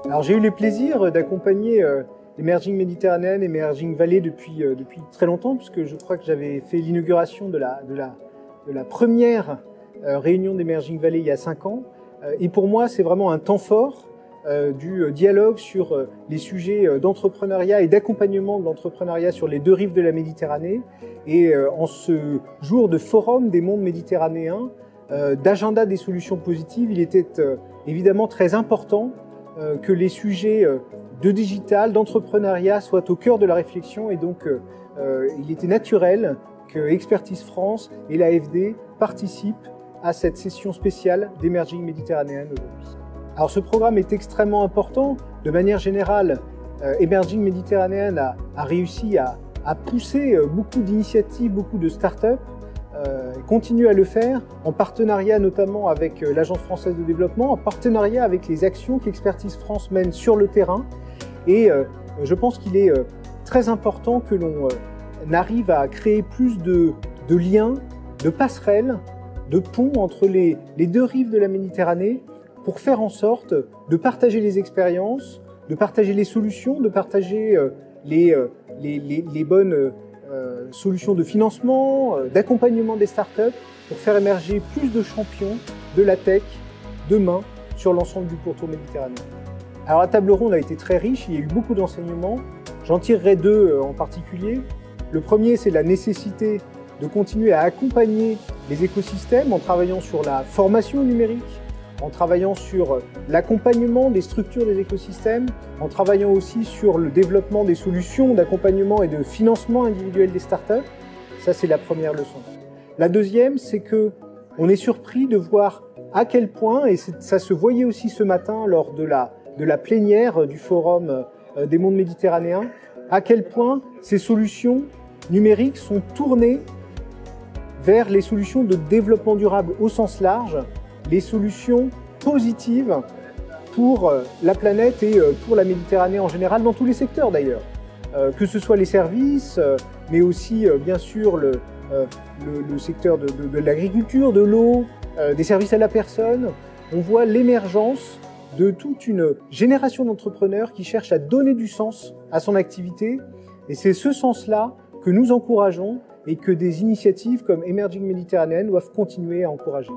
Alors j'ai eu le plaisir d'accompagner Emerging Méditerranée, Emerging Valley depuis très longtemps, puisque je crois que j'avais fait l'inauguration de la première réunion d'Emerging Valley il y a 5 ans. Et pour moi, c'est vraiment un temps fort du dialogue sur les sujets d'entrepreneuriat et d'accompagnement de l'entrepreneuriat sur les deux rives de la Méditerranée. Et en ce jour de forum des mondes méditerranéens, d'agenda des solutions positives, il était évidemment très important que les sujets de digital, d'entrepreneuriat soient au cœur de la réflexion. Et donc, il était naturel que Expertise France et l'AFD participent à cette session spéciale d'Emerging Méditerranéenne aujourd'hui. Alors ce programme est extrêmement important. De manière générale, Emerging Méditerranéenne a réussi à pousser beaucoup d'initiatives, beaucoup de start-up, continue à le faire en partenariat notamment avec l'Agence française de développement, en partenariat avec les actions qu'Expertise France mène sur le terrain. Et je pense qu'il est très important que l'on arrive à créer plus de liens, de passerelles, de ponts entre les deux rives de la Méditerranée pour faire en sorte de partager les expériences, de partager les solutions, de partager les bonnes solutions de financement, d'accompagnement des startups pour faire émerger plus de champions de la tech demain sur l'ensemble du pourtour méditerranéen. Alors la table ronde a été très riche, il y a eu beaucoup d'enseignements. J'en tirerai deux en particulier. Le premier, c'est la nécessité de continuer à accompagner les écosystèmes en travaillant sur la formation numérique, en travaillant sur l'accompagnement des structures des écosystèmes, en travaillant aussi sur le développement des solutions d'accompagnement et de financement individuel des startups. Ça, c'est la première leçon. La deuxième, c'est que on est surpris de voir à quel point, et ça se voyait aussi ce matin lors de la plénière du Forum des mondes méditerranéens, à quel point ces solutions numériques sont tournées vers les solutions de développement durable au sens large, les solutions positives pour la planète et pour la Méditerranée en général, dans tous les secteurs d'ailleurs. Que ce soit les services, mais aussi bien sûr le secteur de l'agriculture, de l'eau, des services à la personne. On voit l'émergence de toute une génération d'entrepreneurs qui cherchent à donner du sens à son activité. Et c'est ce sens-là que nous encourageons et que des initiatives comme Emerging Méditerranéenne doivent continuer à encourager.